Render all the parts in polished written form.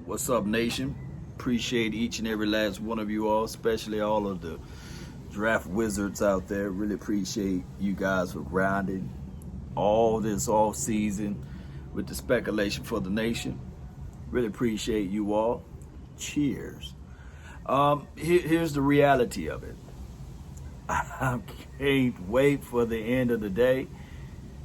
What's up, nation? Appreciate each and every last one of you all, especially all of the draft wizards out there. Really appreciate you guys for grinding all this off season with the speculation for the nation. Really appreciate you all. Cheers. Here's the reality of it. I can't wait for the end of the day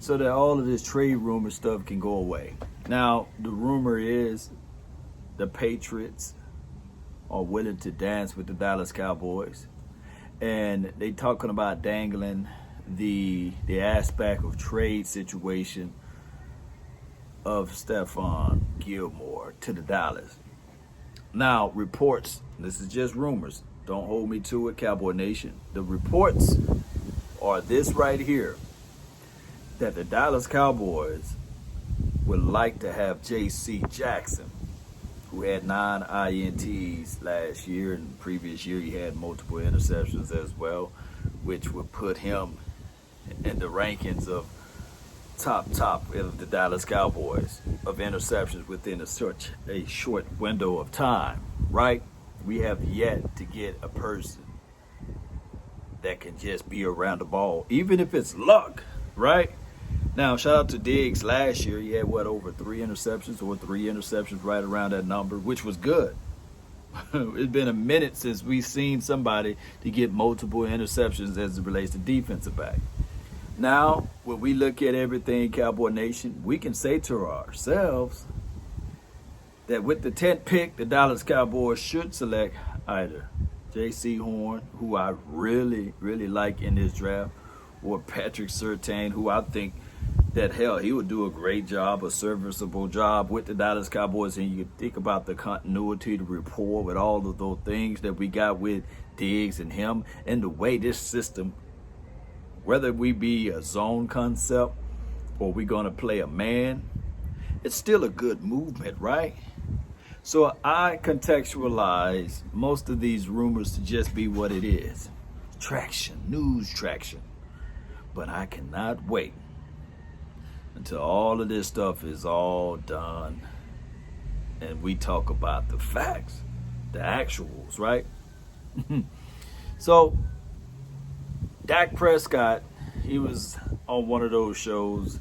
so that all of this trade rumor stuff can go away. Now, the rumor is the Patriots are willing to dance with the Dallas Cowboys. And they talking about dangling the aspect of trade situation of Stephon Gilmore to the Dallas. Now, reports, this is just rumors. Don't hold me to it, Cowboy Nation. The reports are this right here, that the Dallas Cowboys would like to have J.C. Jackson, who had 9 INTs last year, and the previous year he had multiple interceptions as well, which would put him in the rankings of top of the Dallas Cowboys of interceptions within a short window of time, right? We have yet to get a person that can just be around the ball, even if it's luck, right? Now, shout out to Diggs last year. He had, over 3 interceptions, right around that number, which was good. It's been a minute since we've seen somebody to get multiple interceptions as it relates to defensive back. Now, when we look at everything, Cowboy Nation, we can say to ourselves that with the 10th pick, the Dallas Cowboys should select either J.C. Horn, who I really like in this draft, or Patrick Surtain, who I think that, hell, he would do a great job, a serviceable job with the Dallas Cowboys. And you think about the continuity, the rapport with all of those things that we got with Diggs and him, and the way this system, whether we be a zone concept or we're going to play a man, it's still a good movement, right? So I contextualize most of these rumors to just be what it is. Traction, news traction. But I cannot wait until all of this stuff is all done and we talk about the facts, the actuals, right? So Dak Prescott, he was on one of those shows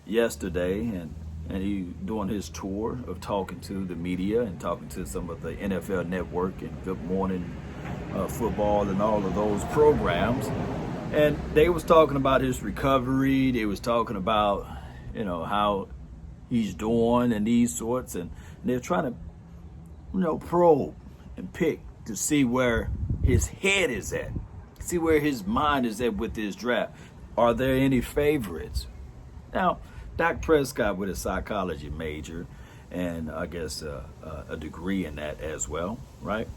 yesterday, and he doing his tour of talking to the media and talking to some of the NFL Network and Good Morning Football and all of those programs. And they was talking about his recovery. They was talking about, how he's doing and these sorts. And they're trying to, probe and pick to see where his head is at. See where his mind is at with this draft. Are there any favorites? Now, Dak Prescott with a psychology major and I guess a degree in that as well, right?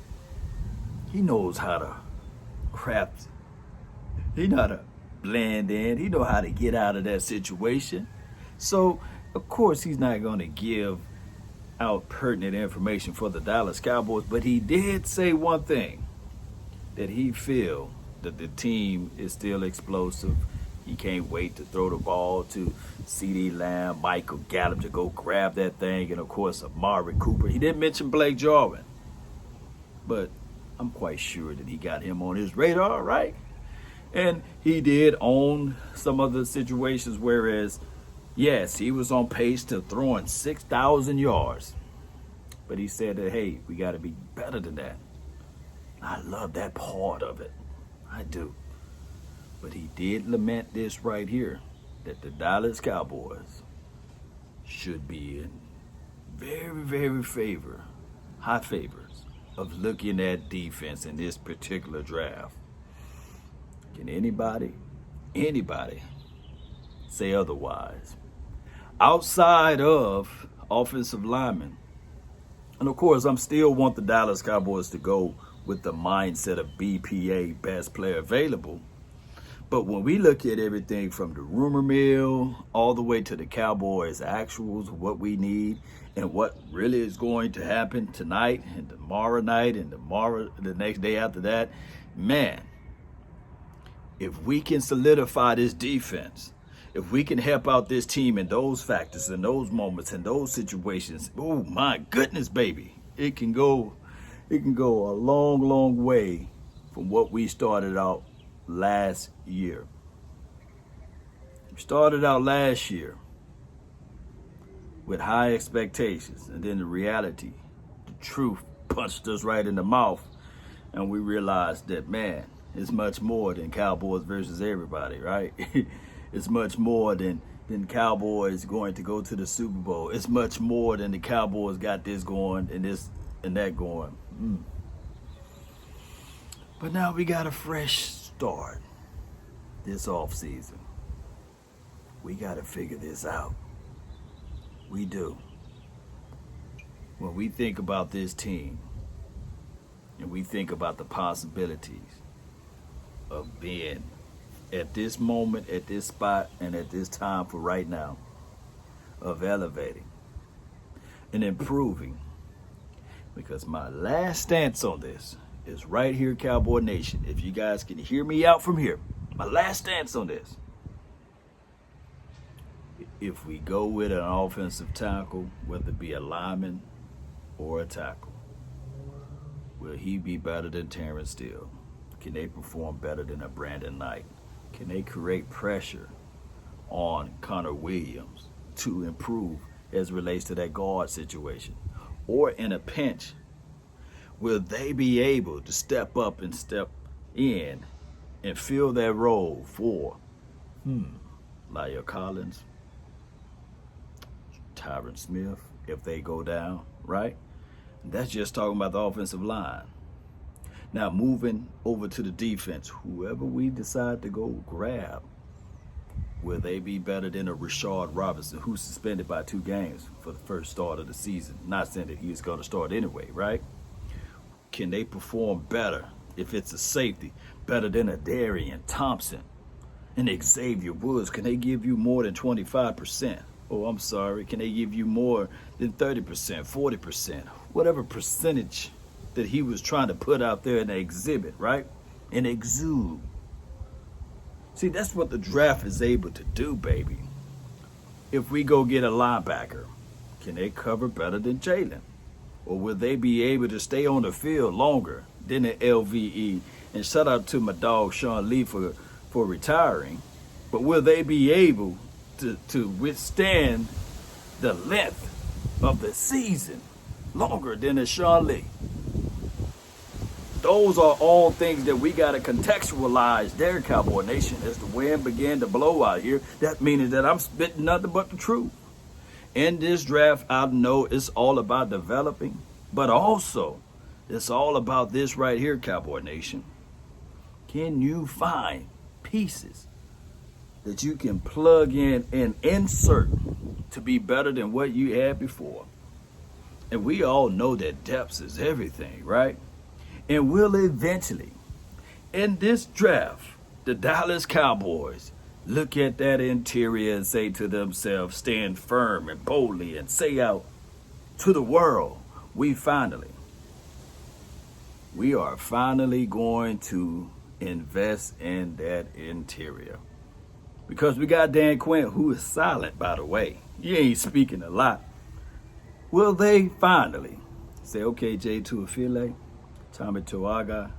He knows how to craft. He know how to blend in. He know how to get out of that situation. So, of course, he's not going to give out pertinent information for the Dallas Cowboys, but he did say one thing, that he feel that the team is still explosive. He can't wait to throw the ball to CeeDee Lamb, Michael Gallup to go grab that thing, and, of course, Amari Cooper. He didn't mention Blake Jarwin, but I'm quite sure that he got him on his radar, right? And he did own some of the situations, whereas, yes, he was on pace to throwing 6,000 yards. But he said that, hey, we got to be better than that. I love that part of it. I do. But he did lament this right here, that the Dallas Cowboys should be in very high favors of looking at defense in this particular draft. Can anybody say otherwise? Outside of offensive linemen, and of course, I'm still want the Dallas Cowboys to go with the mindset of BPA, best player available. But when we look at everything from the rumor mill all the way to the Cowboys actuals, what we need and what really is going to happen tonight and tomorrow night and the next day after that, man, if we can solidify this defense, if we can help out this team in those factors and those moments and those situations, oh my goodness, baby, it can go a long, long way from what we started out last year. We started out last year with high expectations, and then the reality, the truth punched us right in the mouth, and we realized that, man, it's much more than Cowboys versus everybody, right? It's much more than Cowboys going to go to the Super Bowl. It's much more than the Cowboys got this going and this and that going. But now we got a fresh start this offseason. We got to figure this out. We do. When we think about this team and we think about the possibilities of being at this moment, at this spot, and at this time for right now, of elevating and improving, because my last stance on this is right here, Cowboy Nation. If you guys can hear me out from here, my last stance on this: if we go with an offensive tackle, whether it be a lineman or a tackle, will he be better than Terrence Steele? Can they perform better than a Brandon Knight? Can they create pressure on Connor Williams to improve as it relates to that guard situation? Or in a pinch, will they be able to step up and step in and fill that role for La'el Collins, Tyron Smith, if they go down, right? That's just talking about the offensive line. Now, moving over to the defense, whoever we decide to go grab, will they be better than a Rashard Robinson, who's suspended by 2 games for the first start of the season? Not saying that he's going to start anyway, right? Can they perform better if it's a safety, better than a Darian Thompson and Xavier Woods? Can they give you more than 25%? Oh, I'm sorry. Can they give you more than 30%, 40%, whatever percentage that he was trying to put out there in the exhibit, right? And exude. See, that's what the draft is able to do, baby. If we go get a linebacker, can they cover better than Jalen? Or will they be able to stay on the field longer than the LVE? And shout out to my dog Sean Lee for retiring. But will they be able to withstand the length of the season longer than a Sean Lee? Those are all things that we got to contextualize there, Cowboy Nation. As the wind began to blow out here, that means that I'm spitting nothing but the truth. In this draft, I know it's all about developing, but also it's all about this right here, Cowboy Nation. Can you find pieces that you can plug in and insert to be better than what you had before? And we all know that depth is everything, right? And will eventually, in this draft, the Dallas Cowboys look at that interior and say to themselves, stand firm and boldly and say out to the world, we are finally going to invest in that interior. Because we got Dan Quinn, who is silent, by the way. He ain't speaking a lot. Will they finally say, okay, Jay Tuafile, Tommy Toaga,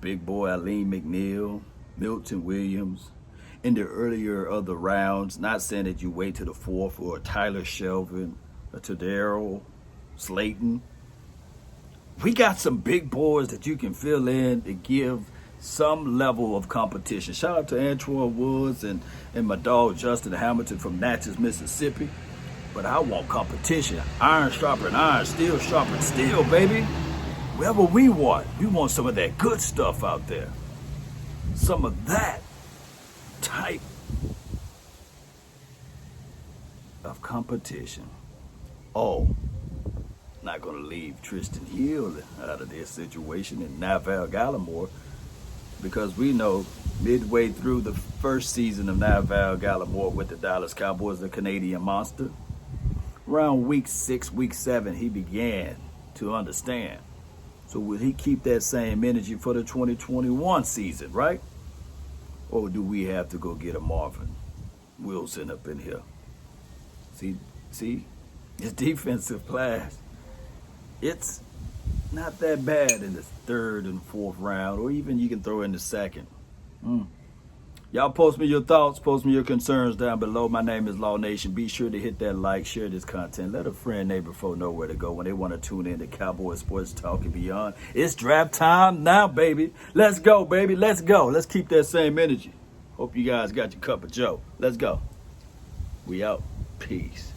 big boy Alim McNeil, Milton Williams, in the earlier other rounds, not saying that you wait to the 4th, or Tyler Shelvin, or Tadaro Slayton. We got some big boys that you can fill in to give some level of competition. Shout out to Antoine Woods and my dog Justin Hamilton from Natchez, Mississippi. But I want competition. Iron sharpening iron, steel sharpening steel, baby. Whatever we want some of that good stuff out there. Some of that type of competition. Oh, not going to leave Tristan Hill out of this situation and Navale Gallimore, because we know midway through the first season of Navale Gallimore with the Dallas Cowboys, the Canadian monster, around week 6, week 7, he began to understand. So will he keep that same energy for the 2021 season, right? Or do we have to go get a Marvin Wilson up in here? See, his defensive class it's not that bad in the third and fourth round, or even you can throw in the second. Y'all post me your thoughts, post me your concerns down below. My name is Law Nation. Be sure to hit that like, share this content. Let a friend, neighbor, foe know where to go when they want to tune in to Cowboy Sports Talk and beyond. It's draft time now, baby. Let's go, baby. Let's go. Let's keep that same energy. Hope you guys got your cup of joe. Let's go. We out. Peace.